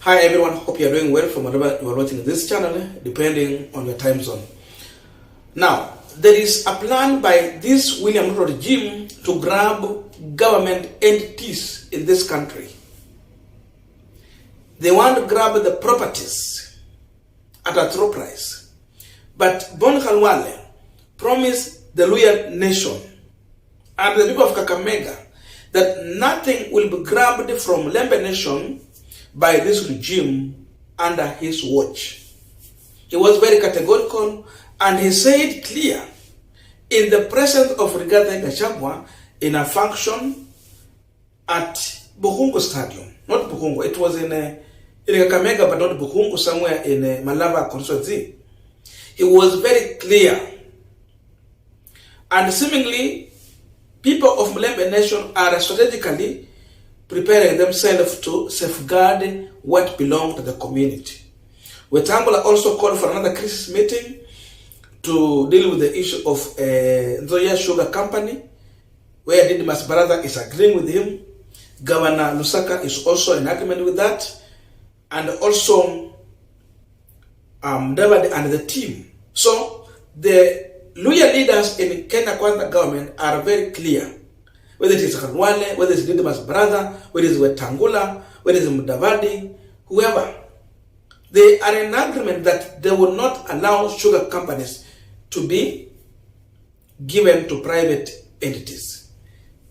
Hi everyone, hope you are doing well from wherever you are watching this channel, depending on your time zone. Now, there is a plan by this William Ruto regime to grab government entities in this country. They want to grab the properties at a throw price. But Bon Khalwale promised the Luhya nation and the people of Kakamega that nothing will be grabbed from Lembe nation by this regime under his watch. He was very categorical and he said clear in the presence of Rigathi Gachagua in a function at Bukhungu Stadium. Not Bukhungu, it was in Kakamega, but not Bukhungu, somewhere in Malava constituency. He was very clear. And seemingly, people of Lembe nation are strategically preparing themselves to safeguard what belongs to the community. Wetangula also called for another crisis meeting to deal with the issue of Nzoia Sugar Company, where Didim's brother is agreeing with him. Governor Lusaka is also in agreement with that. And also David and the team. So the Luhya leaders in Kenya Kwanza government are very clear. Whether it is Khalwale, whether it is Didim's brother, whether it is Wetangula, whether it is Mudavadi, whoever, they are in agreement that they will not allow sugar companies to be given to private entities.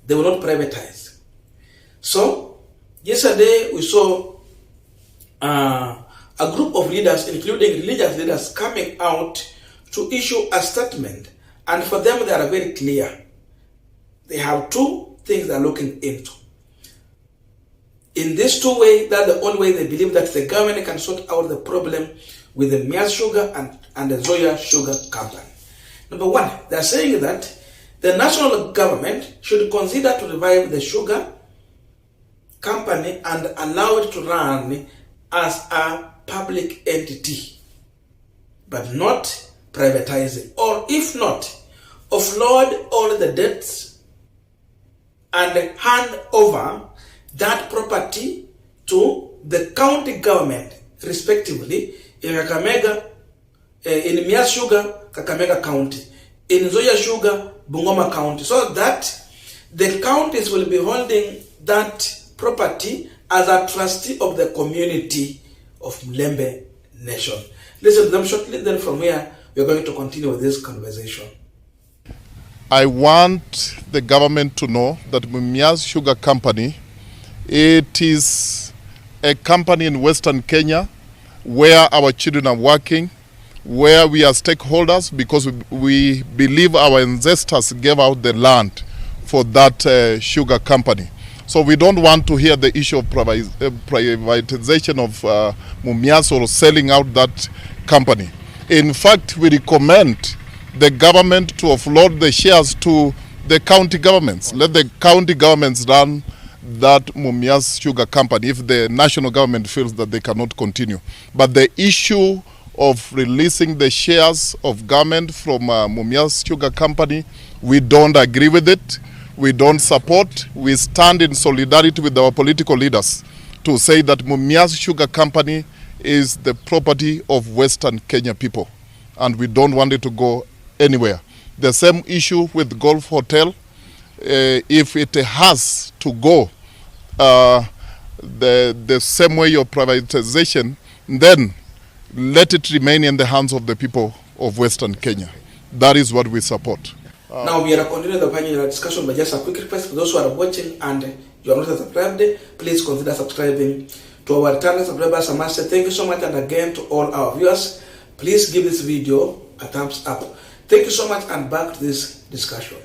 They will not privatize. So, yesterday we saw a group of leaders, including religious leaders, coming out to issue a statement. And for them, they are very clear. They have two things they are looking into. In these two ways, that's the only way they believe that the government can sort out the problem with the Maize sugar and the Nzoia Sugar Company. Number one, they are saying that the national government should consider to revive the sugar company and allow it to run as a public entity, but not privatizing. Or if not, offload all the debts and hand over that property to the county government, respectively, in Kakamega, in Maize Sugar, Kakamega County, in Nzoia Sugar, Bungoma County, so that the counties will be holding that property as a trustee of the community of Lembe Nation. Listen to them shortly, then from here, we're going to continue with this conversation. I want the government to know that Mumias Sugar Company, it is a company in Western Kenya where our children are working, where we are stakeholders because we believe our ancestors gave out the land for that sugar company. So we don't want to hear the issue of privatization of Mumias or selling out that company. In fact, we recommend the government to offload the shares to the county governments. Let the county governments run that Mumias Sugar Company if the national government feels that they cannot continue. But the issue of releasing the shares of government from Mumias Sugar Company, we don't agree with it. We don't support. We stand in solidarity with our political leaders to say that Mumias Sugar Company is the property of Western Kenya people, and we don't want it to go anywhere. The same issue with Golf Hotel. If it has to go the same way of privatization, then let it remain in the hands of the people of Western Kenya. That is what we support. Now we are continuing the panel discussion, but just a quick request for those who are watching and you are not subscribed, please consider subscribing to our channel. Subscribers, I must say thank you so much, and again to all our viewers, please give this video a thumbs up. Thank you so much, and back to this discussion.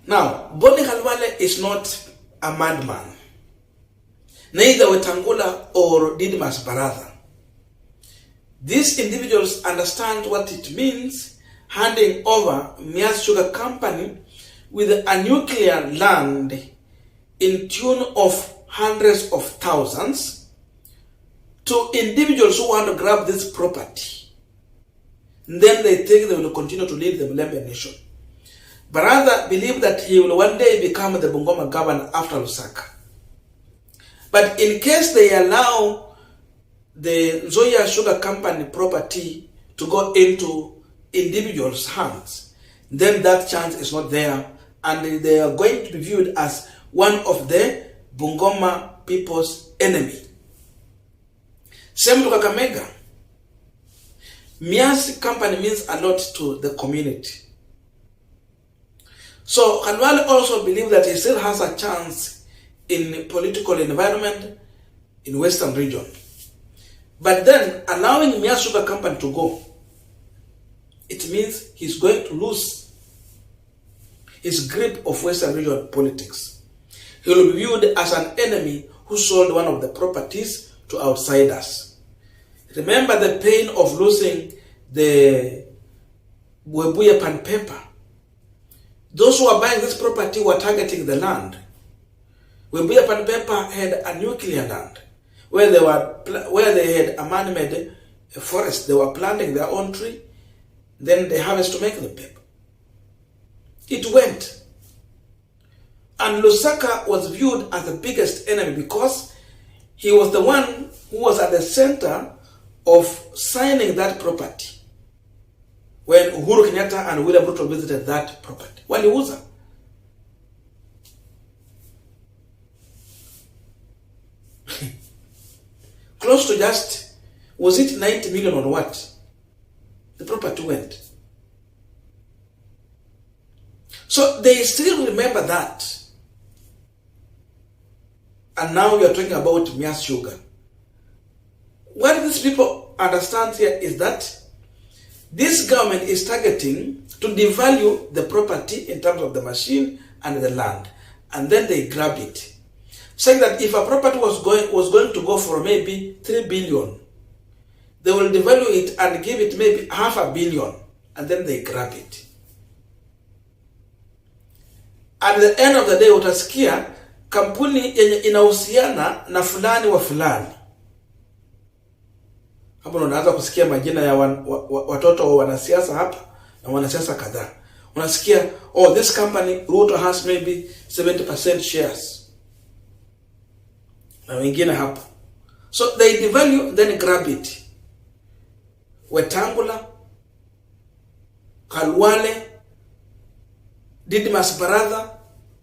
Now, Bon Khalwale is not a madman. Neither Wetangula or Didim's brother. These individuals understand what it means handing over Maize Sugar Company with a nuclear land in tune of hundreds of thousands to individuals who want to grab this property. Then they think they will continue to lead the Lembe nation. Brother believed that he will one day become the Bungoma governor after Lusaka. But in case they allow the Nzoia Sugar Company property to go into individuals' hands, then that chance is not there, and they are going to be viewed as one of the Bungoma people's enemy. Same to Kakamega. Mias company means a lot to the community. So Khalwale also believes that he still has a chance in political environment in Western region. But then allowing Mias Sugar Company to go, it means he's going to lose his grip of Western region politics. He will be viewed as an enemy who sold one of the properties to outsiders. Remember the pain of losing the Webuye Pan paper. Those who were buying this property were targeting the land. Webuye Pan paper had a nuclear land where they had a man-made forest. They were planting their own tree, then they harvest to make the paper. It went. And Lusaka was viewed as the biggest enemy because he was the one who was at the center of signing that property when Uhuru Kenyatta and William Ruto visited that property. Waliuza. Close to just, was it 90 million or what? The property went. So they still remember that. And now we are talking about Mias Sugar. What these people understand here is that this government is targeting to devalue the property in terms of the machine and the land. And then they grab it. Saying that if a property was going to go for maybe 3 billion, they will devalue it and give it maybe 500 million. And then they grab it. At the end of the day, utasikia kampuni yenye inahusiana na fulani wa fulani. Hapo unaanza kusikia majina ya watoto wa wanasiasa hapa na wanasiasa kadhaa. Unasikia, oh, this company, Ruto has maybe 70% shares. Na wengine hapo. So they devalue, then grab it. Wetangula, Khalwale, Didmas brother,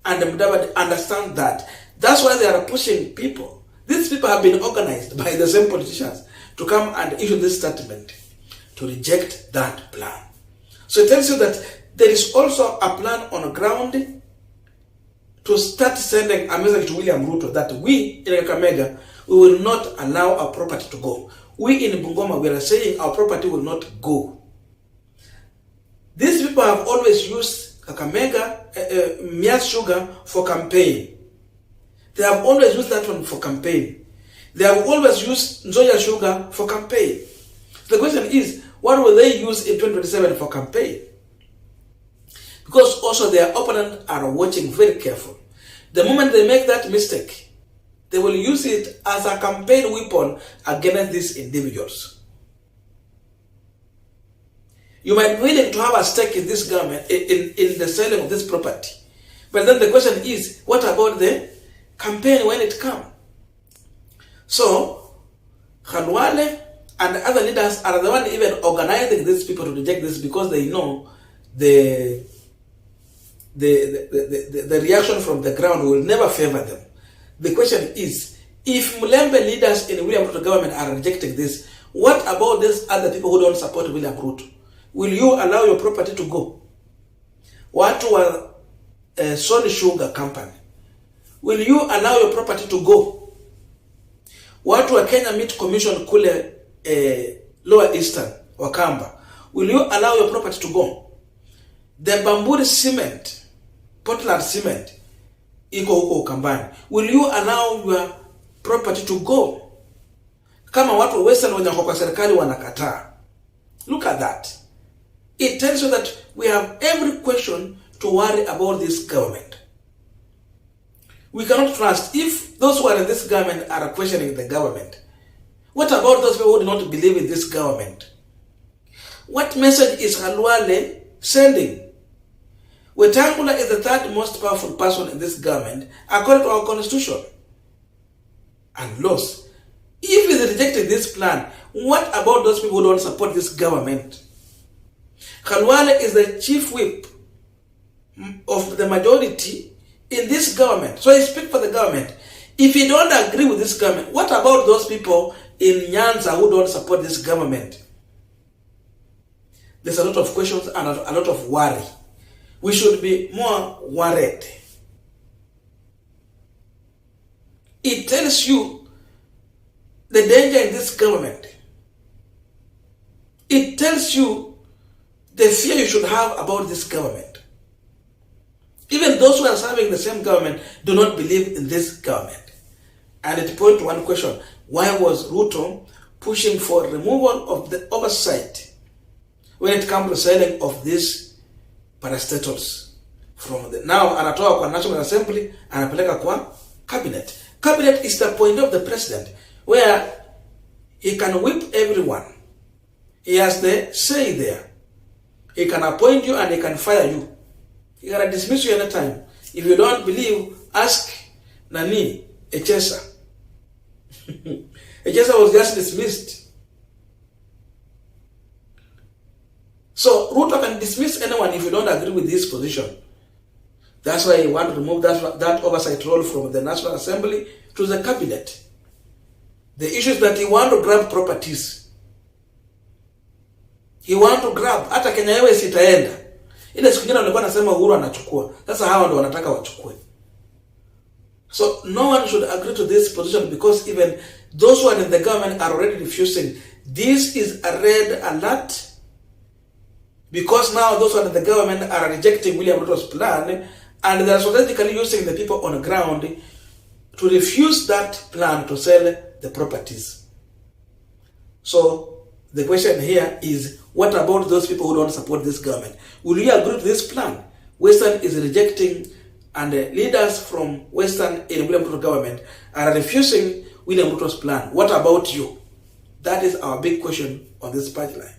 and Mudavadi understand that. That's why they are pushing people. These people have been organized by the same politicians to come and issue this statement to reject that plan. So it tells you that there is also a plan on the ground to start sending a message to William Ruto that we in Kakamega, we will not allow our property to go. We in Bungoma, we are saying our property will not go. These people have always used Kakamega, Mias Sugar for campaign. They have always used that one for campaign. They have always used Nzoia Sugar for campaign. The question is, what will they use in 2027 for campaign? Because also their opponents are watching very careful. The moment they make that mistake, they will use it as a campaign weapon against these individuals. You might be willing to have a stake in this government, in the selling of this property. But then the question is, what about the campaign when it comes? So, Khalwale and other leaders are the ones even organizing these people to reject this because they know the reaction from the ground will never favor them. The question is, if Mulembe leaders in William Ruto government are rejecting this, what about these other people who don't support William Ruto? Will you allow your property to go? Watu wa Sony Sugar Company, will you allow your property to go? Watu wa Kenya Meat Commission kule Lower Eastern, Wakamba, will you allow your property to go? The Bamburi Cement, Portland Cement, iko huko Ukambani, will you allow your property to go? Kama watu Western wenye kwa serikali wanakataa. Look at that. It tells you that we have every question to worry about this government. We cannot trust. If those who are in this government are questioning the government, what about those people who do not believe in this government? What message is Khalwale sending? Wetangula is the third most powerful person in this government according to our constitution and laws. If he's rejecting this plan, what about those people who don't support this government? Khalwale is the chief whip of the majority in this government. So he speaks for the government. If you don't agree with this government, what about those people in Nyanza who don't support this government? There's a lot of questions and a lot of worry. We should be more worried. It tells you the danger in this government. It tells you the fear you should have about this government. Even those who are serving the same government do not believe in this government. And it points to one question: why was Ruto pushing for removal of the oversight when it comes to selling of these parastatals from the now anatoa kwa National Assembly anapeleka kwa cabinet? Cabinet is the point of the president where he can whip everyone. He has the say there. He can appoint you and he can fire you. He can dismiss you anytime. If you don't believe, ask Nani Echesa. Echesa was just dismissed. So Ruto can dismiss anyone if you don't agree with his position. That's why he wants to remove that oversight role from the National Assembly to the cabinet. The issue is that he wants to grab properties. He wants to grab. Hata Kenya Airways itaenda. Ile siku nyingine walikuwa nasema Uhuru anachukua. Sasa hawa ndio wanataka wachukue. So no one should agree to this position because even those who are in the government are already refusing. This is a red alert because now those who are in the government are rejecting William Ruto's plan and they are strategically using the people on the ground to refuse that plan to sell the properties. So the question here is, what about those people who don't support this government? Will you agree to this plan? Western is rejecting and the leaders from Western in William Ruto government are refusing William Ruto's plan. What about you? That is our big question on this pipeline.